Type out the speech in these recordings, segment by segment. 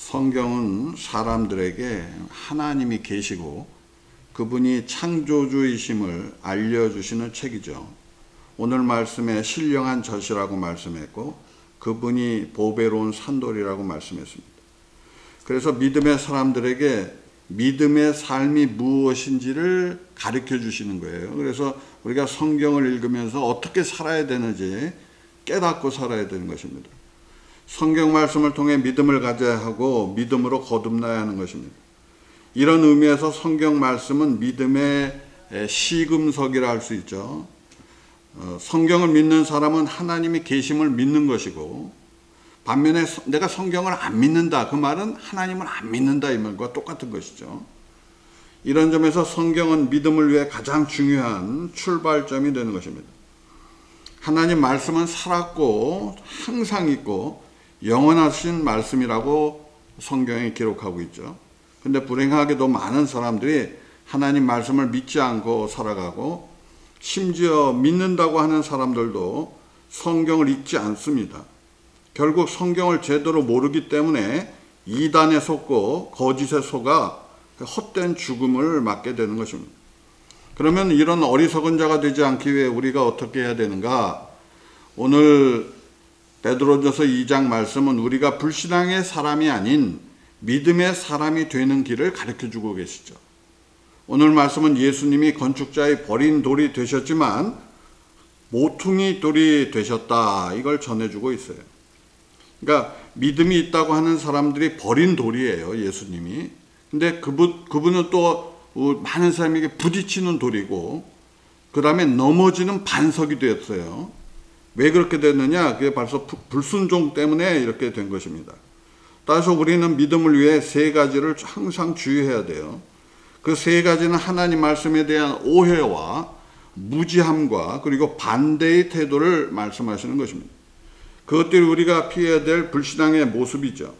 성경은 사람들에게 하나님이 계시고 그분이 창조주이심을 알려주시는 책이죠. 오늘 말씀에 신령한 젖이라고 말씀했고 그분이 보배로운 산돌이라고 말씀했습니다. 그래서 믿음의 사람들에게 믿음의 삶이 무엇인지를 가르쳐 주시는 거예요. 그래서 우리가 성경을 읽으면서 어떻게 살아야 되는지 깨닫고 살아야 되는 것입니다. 성경 말씀을 통해 믿음을 가져야 하고 믿음으로 거듭나야 하는 것입니다. 이런 의미에서 성경 말씀은 믿음의 시금석이라 할 수 있죠. 성경을 믿는 사람은 하나님이 계심을 믿는 것이고, 반면에 내가 성경을 안 믿는다, 그 말은 하나님을 안 믿는다 이 말과 똑같은 것이죠. 이런 점에서 성경은 믿음을 위해 가장 중요한 출발점이 되는 것입니다. 하나님 말씀은 살았고 항상 있고 영원하신 말씀이라고 성경에 기록하고 있죠. 근데 불행하게도 많은 사람들이 하나님 말씀을 믿지 않고 살아가고, 심지어 믿는다고 하는 사람들도 성경을 읽지 않습니다. 결국 성경을 제대로 모르기 때문에 이단에 속고 거짓에 속아 헛된 죽음을 맞게 되는 것입니다. 그러면 이런 어리석은 자가 되지 않기 위해 우리가 어떻게 해야 되는가? 오늘 베드로전서 2장 말씀은 우리가 불신앙의 사람이 아닌 믿음의 사람이 되는 길을 가르쳐주고 계시죠. 오늘 말씀은 예수님이 건축자의 버린 돌이 되셨지만 모퉁이 돌이 되셨다, 이걸 전해주고 있어요. 그러니까 믿음이 있다고 하는 사람들이 버린 돌이에요, 예수님이. 근데 그분은 또 많은 사람에게 부딪히는 돌이고, 그 다음에 넘어지는 반석이 되었어요. 왜 그렇게 됐느냐? 그게 벌써 불순종 때문에 이렇게 된 것입니다. 따라서 우리는 믿음을 위해 세 가지를 항상 주의해야 돼요. 그 세 가지는 하나님 말씀에 대한 오해와 무지함과 그리고 반대의 태도를 말씀하시는 것입니다. 그것들이 우리가 피해야 될 불신앙의 모습이죠.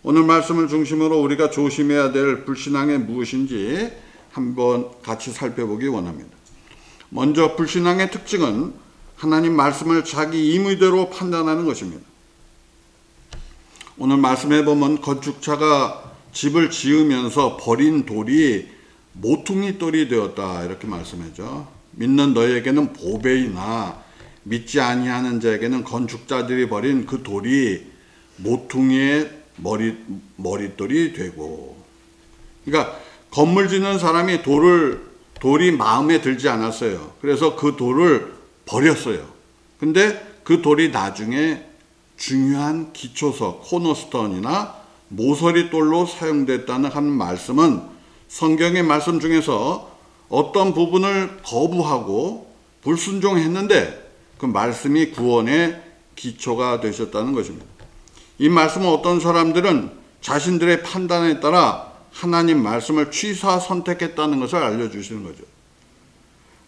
오늘 말씀을 중심으로 우리가 조심해야 될 불신앙이 무엇인지 한번 같이 살펴보기 원합니다. 먼저 불신앙의 특징은 하나님 말씀을 자기 임의대로 판단하는 것입니다. 오늘 말씀해 보면 건축자가 집을 지으면서 버린 돌이 모퉁이 돌이 되었다, 이렇게 말씀하죠. 믿는 너에게는 보배이나 믿지 아니하는 자에게는 건축자들이 버린 그 돌이 모퉁이의 머릿돌이 되고. 그러니까 건물 짓는 사람이 돌이 마음에 들지 않았어요. 그래서 그 돌을 버렸어요. 근데 그 돌이 나중에 중요한 기초석, 코너스톤이나 모서리돌로 사용됐다는 한 말씀은 성경의 말씀 중에서 어떤 부분을 거부하고 불순종했는데 그 말씀이 구원의 기초가 되셨다는 것입니다. 이 말씀은 어떤 사람들은 자신들의 판단에 따라 하나님 말씀을 취사 선택했다는 것을 알려주시는 거죠.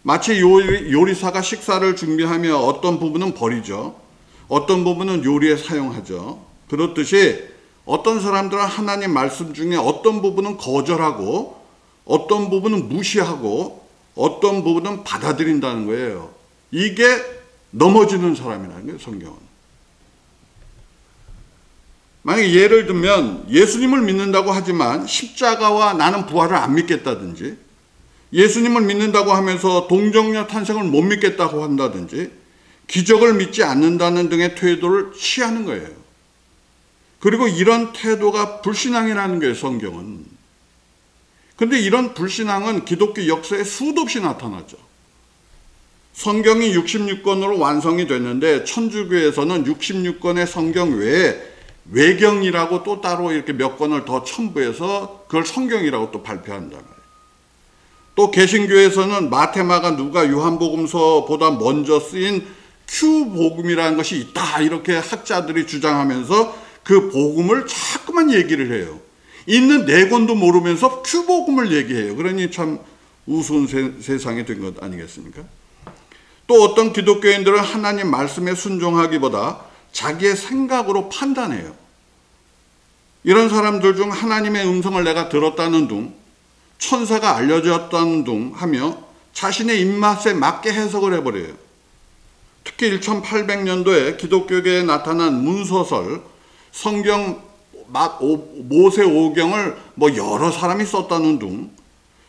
마치 요리사가 식사를 준비하며 어떤 부분은 버리죠. 어떤 부분은 요리에 사용하죠. 그렇듯이 어떤 사람들은 하나님 말씀 중에 어떤 부분은 거절하고 어떤 부분은 무시하고 어떤 부분은 받아들인다는 거예요. 이게 넘어지는 사람이라는 거예요, 성경은. 만약에 예를 들면 예수님을 믿는다고 하지만 십자가와 나는 부활을 안 믿겠다든지, 예수님을 믿는다고 하면서 동정녀 탄생을 못 믿겠다고 한다든지, 기적을 믿지 않는다는 등의 태도를 취하는 거예요. 그리고 이런 태도가 불신앙이라는 거예요, 성경은. 그런데 이런 불신앙은 기독교 역사에 수도 없이 나타나죠. 성경이 66권으로 완성이 됐는데 천주교에서는 66권의 성경 외에 외경이라고 또 따로 이렇게 몇 권을 더 첨부해서 그걸 성경이라고 또 발표한단 말이에요. 또 개신교에서는 마태마가 누가 요한복음서보다 먼저 쓰인 큐복음이라는 것이 있다, 이렇게 학자들이 주장하면서 그 복음을 자꾸만 얘기를 해요. 있는 네 권도 모르면서 큐복음을 얘기해요. 그러니 참 우스운 세상이 된 것 아니겠습니까? 또 어떤 기독교인들은 하나님 말씀에 순종하기보다 자기의 생각으로 판단해요. 이런 사람들 중 하나님의 음성을 내가 들었다는 둥, 천사가 알려줬다는 둥 하며 자신의 입맛에 맞게 해석을 해버려요. 특히 1800년도에 기독교계에 나타난 문서설, 성경 모세 오경을 뭐 여러 사람이 썼다는 둥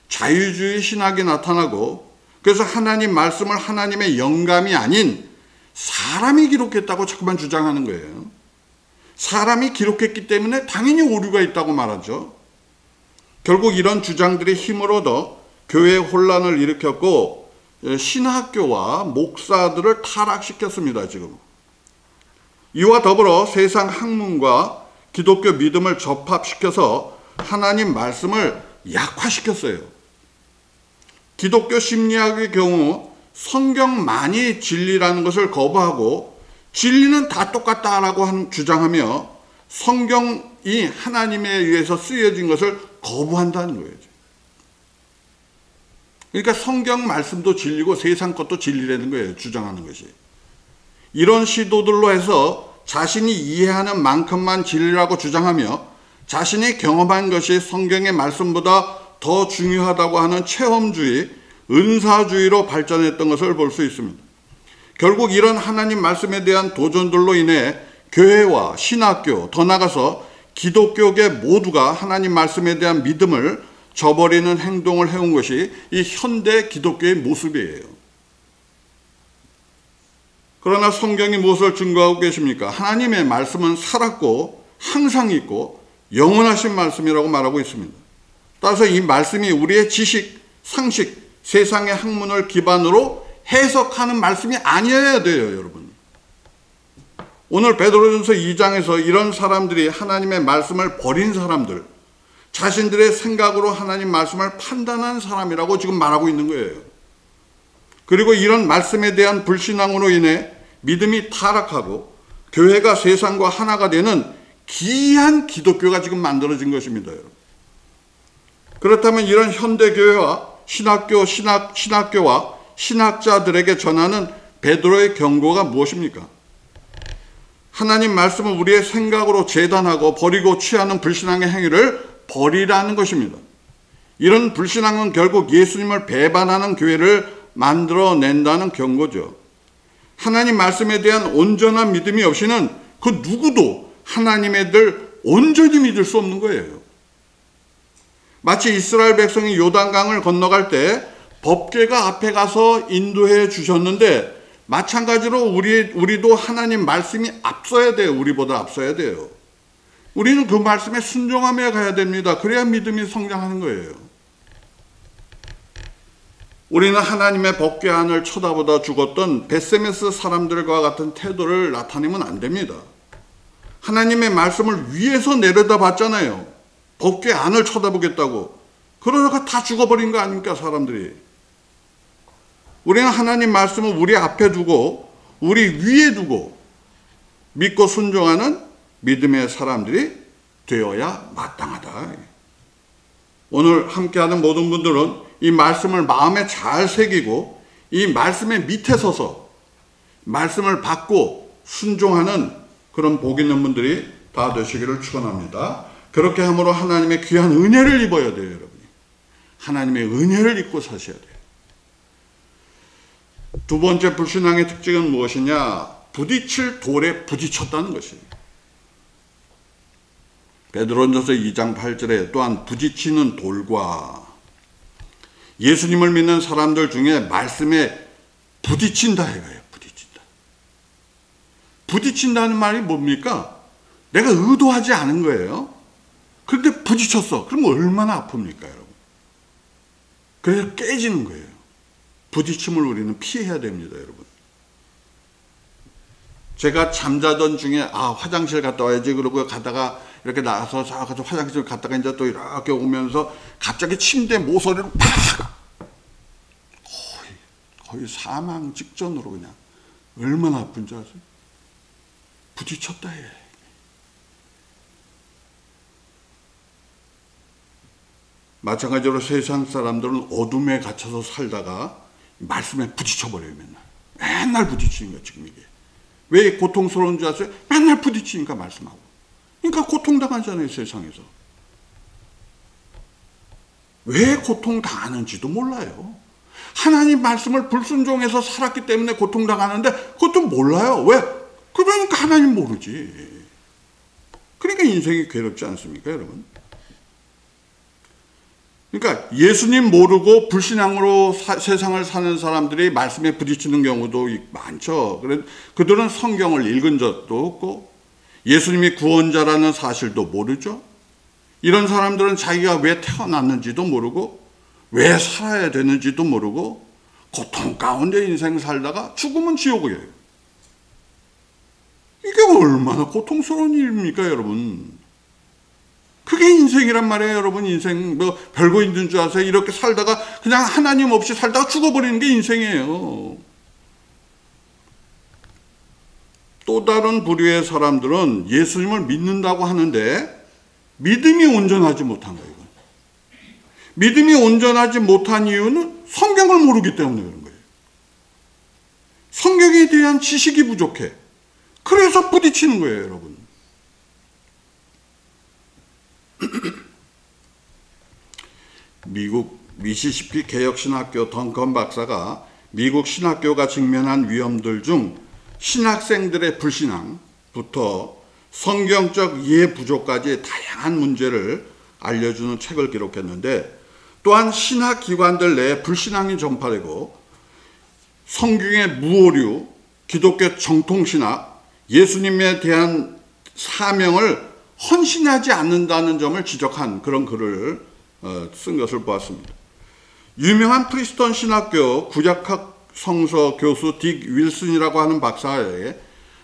자유주의 신학이 나타나고, 그래서 하나님 말씀을 하나님의 영감이 아닌 사람이 기록했다고 자꾸만 주장하는 거예요. 사람이 기록했기 때문에 당연히 오류가 있다고 말하죠. 결국 이런 주장들이 힘을 얻어 교회에 혼란을 일으켰고 신학교와 목사들을 타락시켰습니다. 지금 이와 더불어 세상 학문과 기독교 믿음을 접합시켜서 하나님 말씀을 약화시켰어요. 기독교 심리학의 경우 성경만이 진리라는 것을 거부하고 진리는 다 똑같다라고 주장하며 성경이 하나님에 의해서 쓰여진 것을 거부한다는 거예요. 그러니까 성경 말씀도 진리고 세상 것도 진리라는 거예요. 주장하는 것이. 이런 시도들로 해서 자신이 이해하는 만큼만 진리라고 주장하며 자신이 경험한 것이 성경의 말씀보다 더 중요하다고 하는 체험주의, 은사주의로 발전했던 것을 볼 수 있습니다. 결국 이런 하나님 말씀에 대한 도전들로 인해 교회와 신학교, 더 나아가서 기독교계 모두가 하나님 말씀에 대한 믿음을 저버리는 행동을 해온 것이 이 현대 기독교의 모습이에요. 그러나 성경이 무엇을 증거하고 계십니까? 하나님의 말씀은 살았고 항상 있고 영원하신 말씀이라고 말하고 있습니다. 따라서 이 말씀이 우리의 지식, 상식, 세상의 학문을 기반으로 해석하는 말씀이 아니어야 돼요, 여러분. 오늘 베드로전서 2장에서 이런 사람들이 하나님의 말씀을 버린 사람들, 자신들의 생각으로 하나님 말씀을 판단한 사람이라고 지금 말하고 있는 거예요. 그리고 이런 말씀에 대한 불신앙으로 인해 믿음이 타락하고 교회가 세상과 하나가 되는 기이한 기독교가 지금 만들어진 것입니다, 여러분. 그렇다면 이런 현대교회와 신학교와 신학자들에게 전하는 베드로의 경고가 무엇입니까? 하나님 말씀을 우리의 생각으로 재단하고 버리고 취하는 불신앙의 행위를 버리라는 것입니다. 이런 불신앙은 결국 예수님을 배반하는 교회를 만들어낸다는 경고죠. 하나님 말씀에 대한 온전한 믿음이 없이는 그 누구도 하나님의 들 온전히 믿을 수 없는 거예요. 마치 이스라엘 백성이 요단강을 건너갈 때 법궤가 앞에 가서 인도해 주셨는데 마찬가지로 우리도 하나님 말씀이 앞서야 돼요. 우리보다 앞서야 돼요. 우리는 그 말씀에 순종하며 가야 됩니다. 그래야 믿음이 성장하는 거예요. 우리는 하나님의 법궤 안을 쳐다보다 죽었던 벳세메스 사람들과 같은 태도를 나타내면 안 됩니다. 하나님의 말씀을 위에서 내려다 봤잖아요. 법궤 안을 쳐다보겠다고. 그러다가 다 죽어버린 거 아닙니까, 사람들이. 우리는 하나님 말씀을 우리 앞에 두고 우리 위에 두고 믿고 순종하는 믿음의 사람들이 되어야 마땅하다. 오늘 함께하는 모든 분들은 이 말씀을 마음에 잘 새기고 이 말씀의 밑에 서서 말씀을 받고 순종하는 그런 복 있는 분들이 다 되시기를 축원합니다. 그렇게 함으로 하나님의 귀한 은혜를 입어야 돼요, 여러분이. 하나님의 은혜를 입고 사셔야 돼요. 두 번째 불신앙의 특징은 무엇이냐? 부딪힐 돌에 부딪혔다는 것이에요. 베드로전서 2장 8절에 또한 부딪히는 돌과 예수님을 믿는 사람들 중에 말씀에 부딪힌다 해요. 부딪힌다. 부딪힌다는 말이 뭡니까? 내가 의도하지 않은 거예요. 그런데 부딪혔어. 그럼 얼마나 아픕니까, 여러분? 그래서 깨지는 거예요. 부딪힘을 우리는 피해야 됩니다, 여러분. 제가 잠자던 중에 화장실 갔다 와야지 그러고 가다가 이렇게 나와서 가서 화장실 갔다가 이제 또 이렇게 오면서 갑자기 침대 모서리로 팍! 거의 사망 직전으로 그냥. 얼마나 아픈지 아세요? 부딪혔다 해. 마찬가지로 세상 사람들은 어둠에 갇혀서 살다가 말씀에 부딪혀버려요, 맨날 부딪히는 거야, 지금 이게. 왜 고통스러운 줄 아세요? 맨날 부딪히니까 말씀하고. 그러니까 고통당하잖아요, 세상에서. 왜 고통당하는지도 몰라요. 하나님 말씀을 불순종해서 살았기 때문에 고통당하는데 그것도 몰라요. 왜? 그러니까 하나님 모르지. 그러니까 그러니까 인생이 괴롭지 않습니까, 여러분? 그러니까 예수님 모르고 불신앙으로 세상을 사는 사람들이 말씀에 부딪히는 경우도 많죠. 그들은 성경을 읽은 적도 없고 예수님이 구원자라는 사실도 모르죠. 이런 사람들은 자기가 왜 태어났는지도 모르고 왜 살아야 되는지도 모르고 고통 가운데 인생 살다가 죽으면 지옥이에요. 이게 얼마나 고통스러운 일입니까, 여러분? 그게 인생이란 말이에요, 여러분. 인생 뭐 별거 있는 줄 아세요? 이렇게 살다가 그냥 하나님 없이 살다가 죽어버리는 게 인생이에요. 또 다른 부류의 사람들은 예수님을 믿는다고 하는데 믿음이 온전하지 못한 거예요. 믿음이 온전하지 못한 이유는 성경을 모르기 때문에 그런 거예요. 성경에 대한 지식이 부족해. 그래서 부딪히는 거예요, 여러분. 미국 미시시피 개혁신학교 덩컨 박사가 미국 신학교가 직면한 위험들 중 신학생들의 불신앙부터 성경적 이해 부족까지 다양한 문제를 알려주는 책을 기록했는데, 또한 신학기관들 내에 불신앙이 전파되고 성경의 무오류, 기독교 정통신학, 예수님에 대한 사명을 헌신하지 않는다는 점을 지적한 그런 글을 쓴 것을 보았습니다. 유명한 프리스턴 신학교 구약학 성서 교수 딕 윌슨이라고 하는 박사에게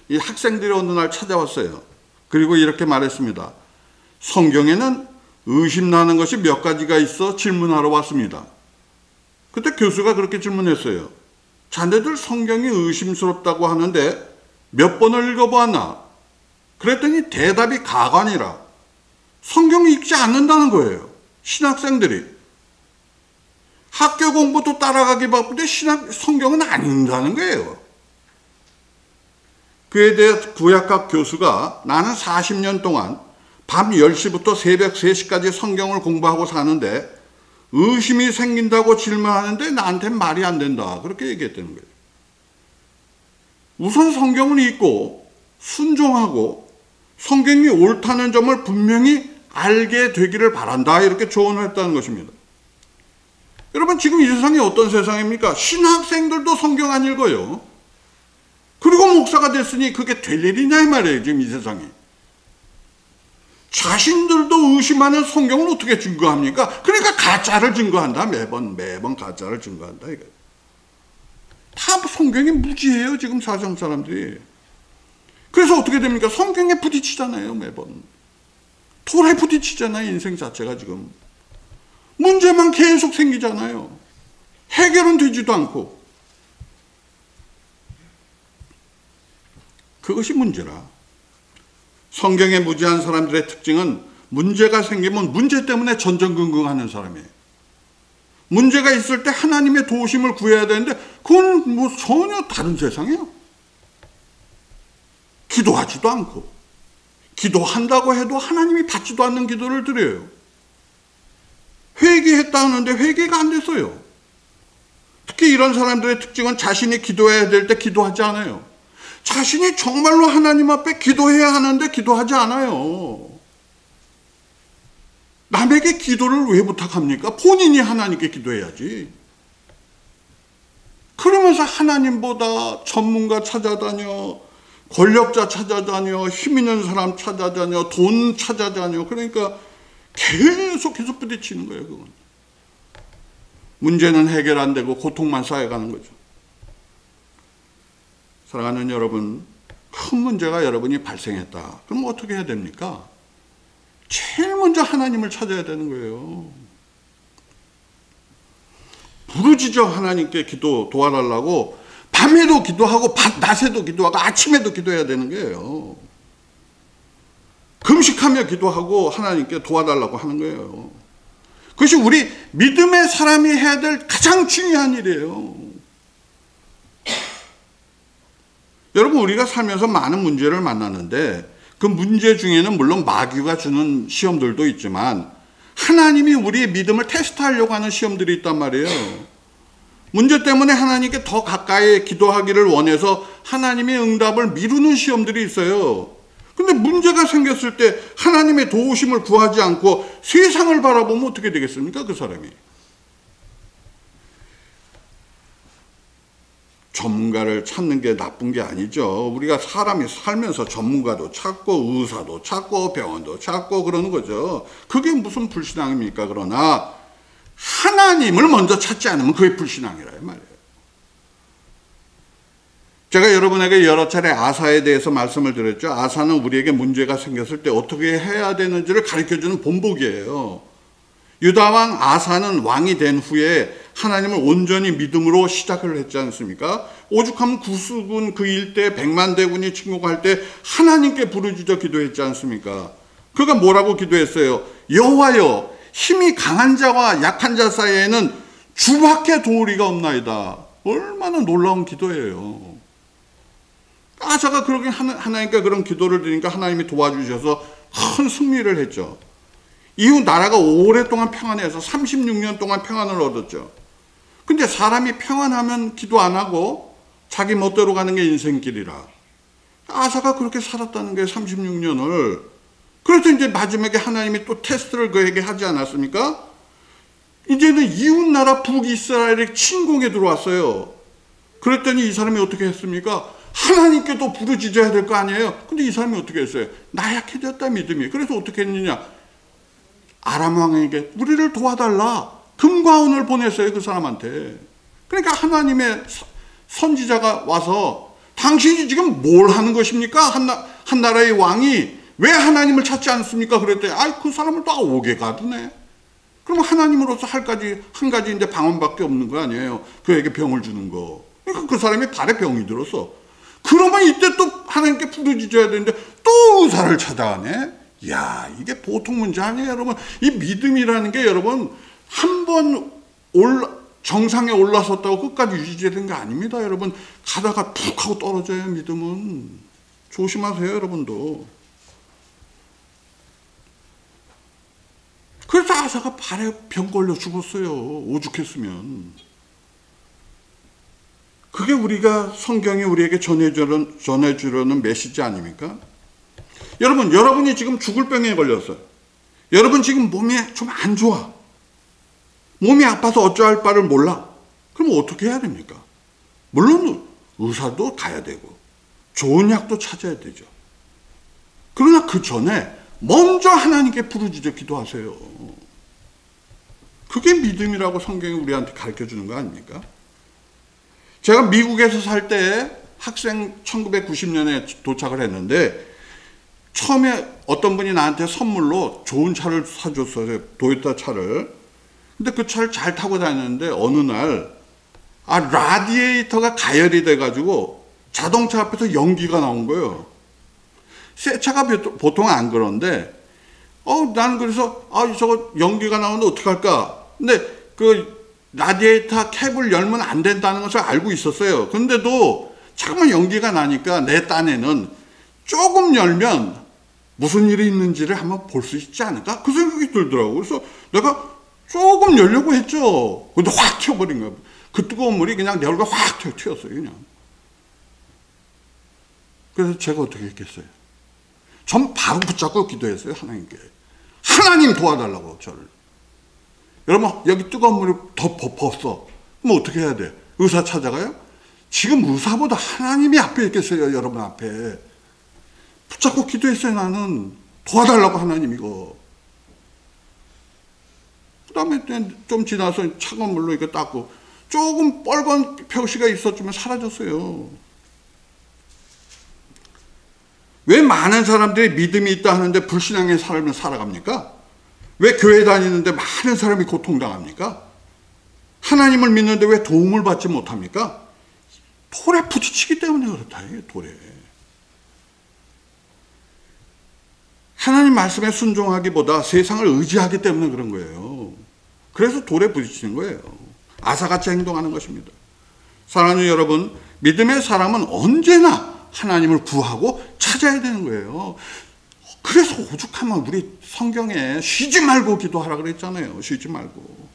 이 학생들이 어느 날 찾아왔어요. 그리고 이렇게 말했습니다. 성경에는 의심나는 것이 몇 가지가 있어 질문하러 왔습니다. 그때 교수가 그렇게 질문했어요. 자네들 성경이 의심스럽다고 하는데 몇 번을 읽어보았나? 그랬더니 대답이 가관이라 성경을 읽지 않는다는 거예요. 신학생들이. 학교 공부도 따라가기 바쁜데 성경은 안 읽는다는 거예요. 그에 대해 구약학 교수가 나는 40년 동안 밤 10시부터 새벽 3시까지 성경을 공부하고 사는데 의심이 생긴다고 질문하는데 나한테는 말이 안 된다. 그렇게 얘기했다는 거예요. 우선 성경을 읽고 순종하고 성경이 옳다는 점을 분명히 알게 되기를 바란다. 이렇게 조언을 했다는 것입니다. 여러분, 지금 이 세상이 어떤 세상입니까? 신학생들도 성경 안 읽어요. 그리고 목사가 됐으니 그게 될 일이냐 이 말이에요. 지금 이 세상이. 자신들도 의심하는 성경을 어떻게 증거합니까? 그러니까 가짜를 증거한다. 매번 가짜를 증거한다. 이거. 다 성경이 무지해요. 지금 사상 사람들이. 그래서 어떻게 됩니까? 성경에 부딪히잖아요. 매번. 돌에 부딪히잖아요. 인생 자체가 지금. 문제만 계속 생기잖아요. 해결은 되지도 않고. 그것이 문제라. 성경에 무지한 사람들의 특징은 문제가 생기면 문제 때문에 전전긍긍하는 사람이에요. 문제가 있을 때 하나님의 도우심을 구해야 되는데 그건 뭐 전혀 다른 세상이에요. 기도하지도 않고 기도한다고 해도 하나님이 받지도 않는 기도를 드려요. 회개했다 하는데 회개가 안 됐어요. 특히 이런 사람들의 특징은 자신이 기도해야 될 때 기도하지 않아요. 자신이 정말로 하나님 앞에 기도해야 하는데 기도하지 않아요. 남에게 기도를 왜 부탁합니까? 본인이 하나님께 기도해야지. 그러면서 하나님보다 전문가 찾아다녀, 권력자 찾아다녀, 힘 있는 사람 찾아다녀, 돈 찾아다녀. 그러니까 계속해서 부딪히는 거예요. 그건. 문제는 해결 안 되고 고통만 쌓여가는 거죠. 사랑하는 여러분, 큰 문제가 여러분이 발생했다. 그럼 어떻게 해야 됩니까? 제일 먼저 하나님을 찾아야 되는 거예요. 부르짖어 하나님께 기도 도와달라고 밤에도 기도하고 낮에도 기도하고 아침에도 기도해야 되는 거예요. 금식하며 기도하고 하나님께 도와달라고 하는 거예요. 그것이 우리 믿음의 사람이 해야 될 가장 중요한 일이에요. 여러분, 우리가 살면서 많은 문제를 만나는데 그 문제 중에는 물론 마귀가 주는 시험들도 있지만 하나님이 우리의 믿음을 테스트하려고 하는 시험들이 있단 말이에요. 문제 때문에 하나님께 더 가까이 기도하기를 원해서 하나님의 응답을 미루는 시험들이 있어요. 근데 문제가 생겼을 때 하나님의 도우심을 구하지 않고 세상을 바라보면 어떻게 되겠습니까? 그 사람이. 전문가를 찾는 게 나쁜 게 아니죠. 우리가 사람이 살면서 전문가도 찾고 의사도 찾고 병원도 찾고 그러는 거죠. 그게 무슨 불신앙입니까? 그러나 하나님을 먼저 찾지 않으면 그게 불신앙이라 말이에요. 제가 여러분에게 여러 차례 아사에 대해서 말씀을 드렸죠. 아사는 우리에게 문제가 생겼을 때 어떻게 해야 되는지를 가르쳐주는 본보기예요. 유다왕 아사는 왕이 된 후에 하나님을 온전히 믿음으로 시작을 했지 않습니까? 오죽하면 구수군 그 일대 100만 대군이 침공할 때 하나님께 부르짖어 기도했지 않습니까? 그가 뭐라고 기도했어요? 여호와여, 힘이 강한 자와 약한 자 사이에는 주밖에 도우리가 없나이다. 얼마나 놀라운 기도예요. 아사가 그렇게 하나님께 그런 기도를 드리니까 하나님이 도와주셔서 큰 승리를 했죠. 이후 나라가 오랫동안 평안해서 36년 동안 평안을 얻었죠. 근데 사람이 평안하면 기도 안 하고 자기 멋대로 가는 게 인생길이라. 아사가 그렇게 살았다는 게 36년을. 그래서 이제 마지막에 하나님이 또 테스트를 그에게 하지 않았습니까? 이제는 이웃나라 북이스라엘의 침공에 들어왔어요. 그랬더니 이 사람이 어떻게 했습니까? 하나님께도 부르짖어야 될 거 아니에요. 근데 이 사람이 어떻게 했어요? 나약해졌다 믿음이. 그래서 어떻게 했느냐? 아람 왕에게 우리를 도와달라. 금과 은을 보냈어요. 그 사람한테. 그러니까 하나님의 선지자가 와서 당신이 지금 뭘 하는 것입니까? 한 나라의 왕이 왜 하나님을 찾지 않습니까? 그랬더니 그 사람을 또 오게 가두네. 그럼 하나님으로서 한 가지 이제 방언밖에 없는 거 아니에요. 그에게 병을 주는 거. 그러니까 그 사람이 발에 병이 들었어. 그러면 이때 또 하나님께 부르짖어야 되는데 또 의사를 찾아가네. 이야, 이게 보통 문제 아니에요, 여러분. 이 믿음이라는 게 여러분 한번 정상에 올라섰다고 끝까지 유지되는 게 아닙니다, 여러분. 가다가 푹 하고 떨어져요, 믿음은. 조심하세요, 여러분도. 그래서 아사가 발에 병 걸려 죽었어요. 오죽했으면. 그게 우리가 성경이 우리에게 전해주려는 메시지 아닙니까? 여러분, 여러분이 지금 죽을 병에 걸렸어요. 여러분 지금 몸이 좀 안 좋아. 몸이 아파서 어쩌할 바를 몰라. 그럼 어떻게 해야 됩니까? 물론 의사도 가야 되고 좋은 약도 찾아야 되죠. 그러나 그 전에 먼저 하나님께 부르짖어 기도하세요. 그게 믿음이라고 성경이 우리한테 가르쳐주는 거 아닙니까? 제가 미국에서 살 때 학생 1990년에 도착을 했는데 처음에 어떤 분이 나한테 선물로 좋은 차를 사줬어요. 도요타 차를. 근데 그 차를 잘 타고 다녔는데 어느 날 라디에이터가 가열이 돼가지고 자동차 앞에서 연기가 나온 거예요. 새 차가 보통 안 그런데 나는 그래서 저거 연기가 나오는데 어떡할까. 근데 그 라디에이터 캡을 열면 안 된다는 것을 알고 있었어요. 근데도 잠깐만 연기가 나니까 내 딴에는 조금 열면 무슨 일이 있는지를 한번 볼 수 있지 않을까? 그 생각이 들더라고요. 그래서 내가 조금 열려고 했죠. 근데 확 튀어버린 거예요. 그 뜨거운 물이 그냥 내 얼굴에 확 튀었어요. 그냥. 그래서 제가 어떻게 했겠어요? 전 바로 붙잡고 기도했어요. 하나님께. 하나님 도와달라고 저를. 여러분 여기 뜨거운 물이 더 벗었어. 그럼 어떻게 해야 돼? 의사 찾아가요? 지금 의사보다 하나님이 앞에 있겠어요. 여러분 앞에. 붙잡고 기도했어요. 나는. 도와달라고 하나님 이거. 그 다음에 좀 지나서 차가운 물로 이거 닦고 조금 빨간 표시가 있었지만 사라졌어요. 왜 많은 사람들이 믿음이 있다 하는데 불신앙의 삶을 살아갑니까? 왜 교회 다니는데 많은 사람이 고통당합니까? 하나님을 믿는데 왜 도움을 받지 못합니까? 돌에 부딪히기 때문에 그렇다. 돌에. 하나님 말씀에 순종하기보다 세상을 의지하기 때문에 그런 거예요. 그래서 돌에 부딪히는 거예요. 아사같이 행동하는 것입니다. 사랑하는 여러분, 믿음의 사람은 언제나 하나님을 구하고 찾아야 되는 거예요. 그래서 오죽하면 우리 성경에 쉬지 말고 기도하라 그랬잖아요. 쉬지 말고.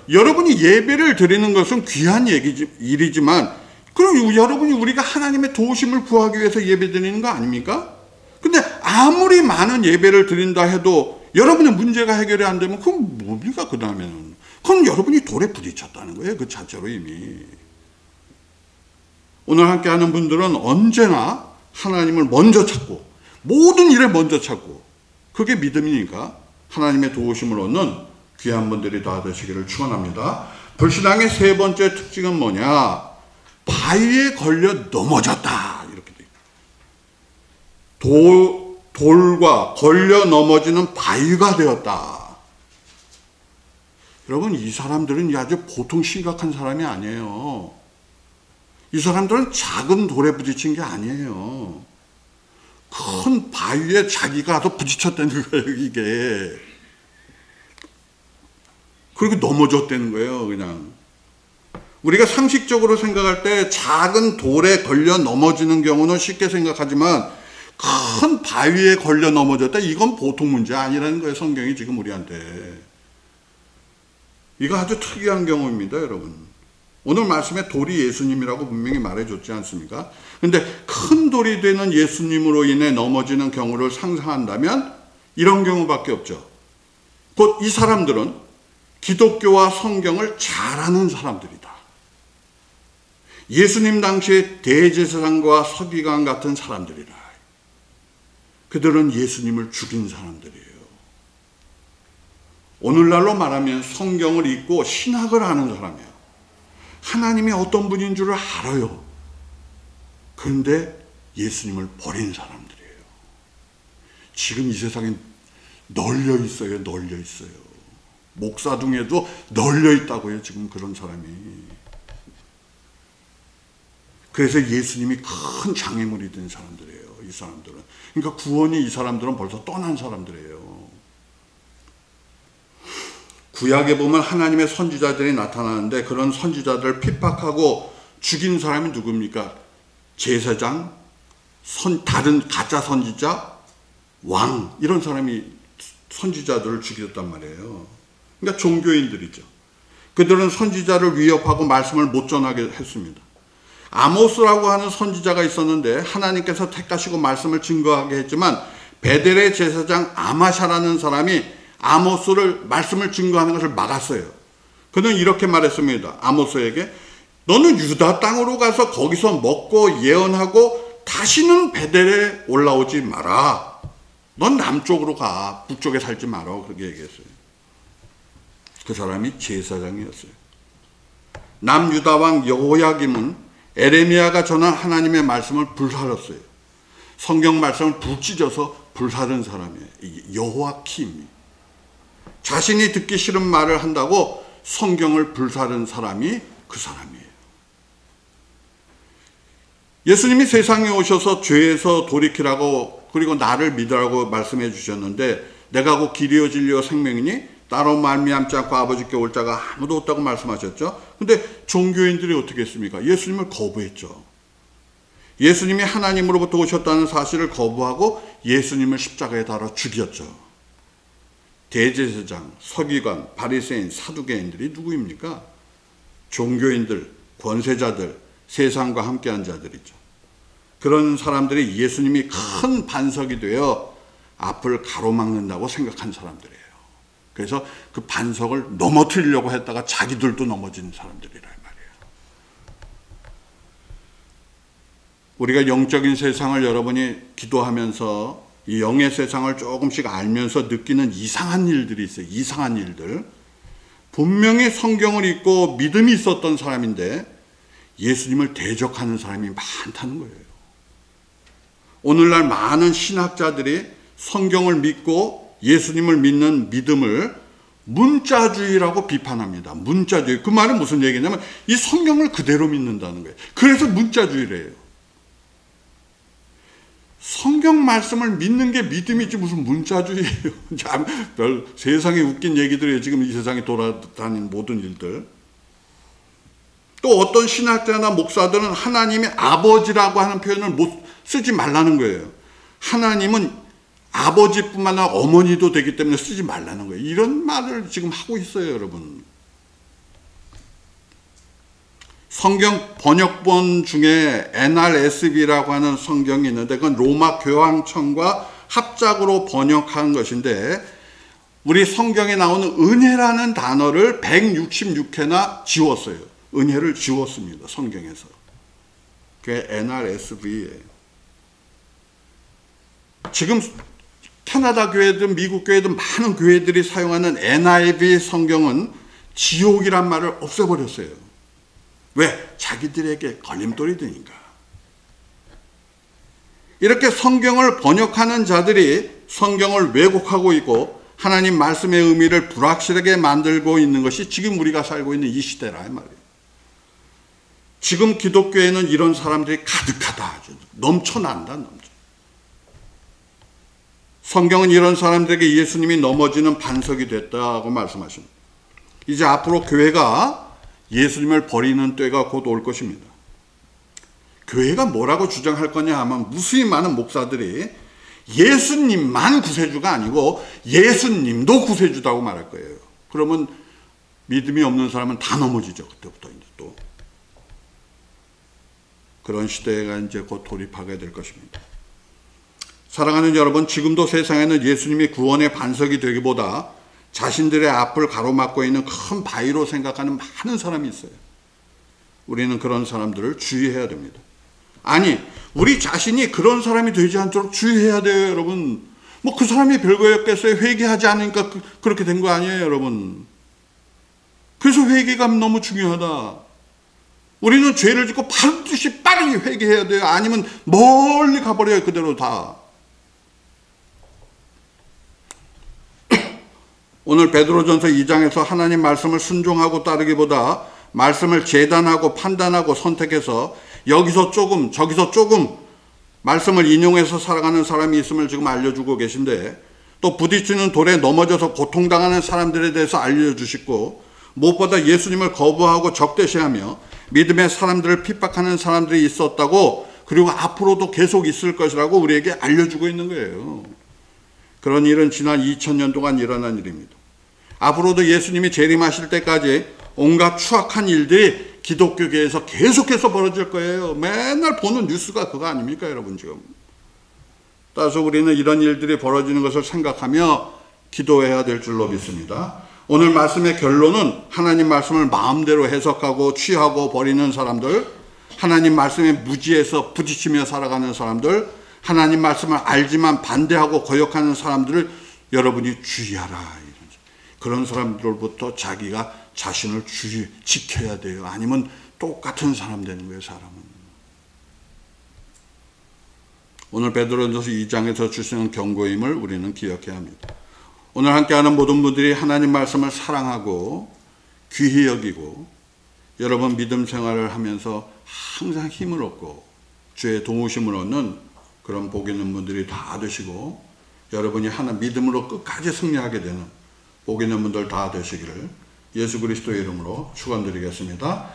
여러분이 예배를 드리는 것은 귀한 일이지만 그럼 여러분이 우리가 하나님의 도우심을 구하기 위해서 예배 드리는 거 아닙니까? 근데 아무리 많은 예배를 드린다 해도 여러분의 문제가 해결이 안 되면 그건 뭡니까? 그 다음에는 그건 여러분이 돌에 부딪혔다는 거예요. 그 자체로 이미. 오늘 함께하는 분들은 언제나 하나님을 먼저 찾고 모든 일에 먼저 찾고 그게 믿음이니까 하나님의 도우심을 얻는 귀한 분들이 다 되시기를 축원합니다. 불신앙의 세 번째 특징은 뭐냐? 바위에 걸려 넘어졌다. 이렇게 돼 있어요. 돌과 걸려 넘어지는 바위가 되었다. 여러분, 이 사람들은 아주 보통 심각한 사람이 아니에요. 이 사람들은 작은 돌에 부딪힌 게 아니에요. 큰 바위에 자기가 가서 부딪혔다는 거예요, 이게. 그리고 넘어졌다는 거예요, 그냥. 우리가 상식적으로 생각할 때 작은 돌에 걸려 넘어지는 경우는 쉽게 생각하지만 큰 바위에 걸려 넘어졌다, 이건 보통 문제 아니라는 거예요, 성경이 지금 우리한테. 이거 아주 특이한 경우입니다, 여러분. 오늘 말씀에 돌이 예수님이라고 분명히 말해줬지 않습니까? 근데 큰 돌이 되는 예수님으로 인해 넘어지는 경우를 상상한다면 이런 경우밖에 없죠. 곧 이 사람들은 기독교와 성경을 잘 아는 사람들이다. 예수님 당시에 대제사장과 서기관 같은 사람들이라. 그들은 예수님을 죽인 사람들이에요. 오늘날로 말하면 성경을 읽고 신학을 아는 사람이에요. 하나님이 어떤 분인 줄을 알아요. 그런데 예수님을 버린 사람들이에요. 지금 이 세상에 널려 있어요. 널려 있어요. 목사둥에도 널려 있다고요. 지금 그런 사람이. 그래서 예수님이 큰 장애물이 된 사람들이에요. 이 사람들은. 그러니까 구원이 이 사람들은 벌써 떠난 사람들이에요. 구약에 보면 하나님의 선지자들이 나타나는데 그런 선지자들을 핍박하고 죽인 사람이 누굽니까? 제사장, 다른 가짜 선지자, 왕, 이런 사람이 선지자들을 죽였단 말이에요. 그러니까 종교인들이죠. 그들은 선지자를 위협하고 말씀을 못 전하게 했습니다. 아모스라고 하는 선지자가 있었는데 하나님께서 택하시고 말씀을 증거하게 했지만 베델의 제사장 아마샤라는 사람이 아모스를 말씀을 증거하는 것을 막았어요. 그는 이렇게 말했습니다. 아모스에게 너는 유다 땅으로 가서 거기서 먹고 예언하고 다시는 베델에 올라오지 마라. 넌 남쪽으로 가. 북쪽에 살지 마라. 그렇게 얘기했어요. 그 사람이 제사장이었어요. 남유다 왕 여호야김은 에레미야가 전한 하나님의 말씀을 불살랐어요. 성경 말씀을 불찢어서 불사른 사람이에요. 여호야킴이. 자신이 듣기 싫은 말을 한다고 성경을 불사른 사람이 그 사람이에요. 예수님이 세상에 오셔서 죄에서 돌이키라고 그리고 나를 믿으라고 말씀해 주셨는데 내가 곧 길이요 진리요 생명이니 나로 말미암지 않고 아버지께 올 자가 아무도 없다고 말씀하셨죠. 근데 종교인들이 어떻게 했습니까? 예수님을 거부했죠. 예수님이 하나님으로부터 오셨다는 사실을 거부하고 예수님을 십자가에 달아 죽였죠. 대제사장, 서기관, 바리새인, 사두개인들이 누구입니까? 종교인들, 권세자들, 세상과 함께한 자들이죠. 그런 사람들이 예수님이 큰 반석이 되어 앞을 가로막는다고 생각한 사람들이에요. 그래서 그 반석을 넘어뜨리려고 했다가 자기들도 넘어진 사람들이란 말이에요. 우리가 영적인 세상을 여러분이 기도하면서 이 영의 세상을 조금씩 알면서 느끼는 이상한 일들이 있어요. 이상한 일들. 분명히 성경을 읽고 믿음이 있었던 사람인데 예수님을 대적하는 사람이 많다는 거예요. 오늘날 많은 신학자들이 성경을 믿고 예수님을 믿는 믿음을 문자주의라고 비판합니다. 문자주의. 그 말은 무슨 얘기냐면 이 성경을 그대로 믿는다는 거예요. 그래서 문자주의래요. 성경 말씀을 믿는 게 믿음이지 무슨 문자주의예요. 참 별 세상에 웃긴 얘기들이에요. 지금 이 세상에 돌아다니는 모든 일들. 또 어떤 신학자나 목사들은 하나님의 아버지라고 하는 표현을 못 쓰지 말라는 거예요. 하나님은 아버지뿐만 아니라 어머니도 되기 때문에 쓰지 말라는 거예요. 이런 말을 지금 하고 있어요, 여러분. 성경 번역본 중에 NRSV라고 하는 성경이 있는데 그건 로마 교황청과 합작으로 번역한 것인데 우리 성경에 나오는 은혜라는 단어를 166회나 지웠어요. 은혜를 지웠습니다. 성경에서. 그게 NRSV예요. 지금 캐나다 교회든 미국 교회든 많은 교회들이 사용하는 NIV 성경은 지옥이란 말을 없애버렸어요. 왜? 자기들에게 걸림돌이 되니까. 이렇게 성경을 번역하는 자들이 성경을 왜곡하고 있고 하나님 말씀의 의미를 불확실하게 만들고 있는 것이 지금 우리가 살고 있는 이 시대라 말이에요. 지금 기독교에는 이런 사람들이 가득하다. 넘쳐난다. 성경은 이런 사람들에게 예수님이 넘어지는 반석이 됐다고 말씀하십니다. 이제 앞으로 교회가 예수님을 버리는 때가 곧 올 것입니다. 교회가 뭐라고 주장할 거냐 하면 무수히 많은 목사들이 예수님만 구세주가 아니고 예수님도 구세주다고 말할 거예요. 그러면 믿음이 없는 사람은 다 넘어지죠. 그때부터 이제 또. 그런 시대가 이제 곧 돌입하게 될 것입니다. 사랑하는 여러분, 지금도 세상에는 예수님이 구원의 반석이 되기보다 자신들의 앞을 가로막고 있는 큰 바위로 생각하는 많은 사람이 있어요. 우리는 그런 사람들을 주의해야 됩니다. 아니, 우리 자신이 그런 사람이 되지 않도록 주의해야 돼요, 여러분. 뭐 그 사람이 별거였겠어요. 회개하지 않으니까 그렇게 된 거 아니에요, 여러분. 그래서 회개가 너무 중요하다. 우리는 죄를 짓고 반드시 빠르게 회개해야 돼요. 아니면 멀리 가버려요, 그대로 다. 오늘 베드로전서 2장에서 하나님 말씀을 순종하고 따르기보다 말씀을 재단하고 판단하고 선택해서 여기서 조금 저기서 조금 말씀을 인용해서 살아가는 사람이 있음을 지금 알려주고 계신데, 또 부딪히는 돌에 넘어져서 고통당하는 사람들에 대해서 알려주시고, 무엇보다 예수님을 거부하고 적대시하며 믿음의 사람들을 핍박하는 사람들이 있었다고, 그리고 앞으로도 계속 있을 것이라고 우리에게 알려주고 있는 거예요. 그런 일은 지난 2000년 동안 일어난 일입니다. 앞으로도 예수님이 재림하실 때까지 온갖 추악한 일들이 기독교계에서 계속해서 벌어질 거예요. 맨날 보는 뉴스가 그거 아닙니까, 여러분 지금. 따라서 우리는 이런 일들이 벌어지는 것을 생각하며 기도해야 될 줄로 믿습니다. 오늘 말씀의 결론은 하나님 말씀을 마음대로 해석하고 취하고 버리는 사람들, 하나님 말씀에 무지해서 부딪히며 살아가는 사람들, 하나님 말씀을 알지만 반대하고 거역하는 사람들을 여러분이 주의하라. 그런 사람들로부터 자기가 자신을 지켜야 돼요. 아니면 똑같은 사람 되는 거예요, 사람은. 오늘 베드로전서 2장에서 주시는 경고임을 우리는 기억해야 합니다. 오늘 함께하는 모든 분들이 하나님 말씀을 사랑하고 귀히 여기고 여러분 믿음 생활을 하면서 항상 힘을 얻고 주의 도우심을 얻는 그런 복 있는 분들이 다 되시고, 여러분이 하나 믿음으로 끝까지 승리하게 되는 복 있는 분들 다 되시기를 예수 그리스도의 이름으로 축원드리겠습니다.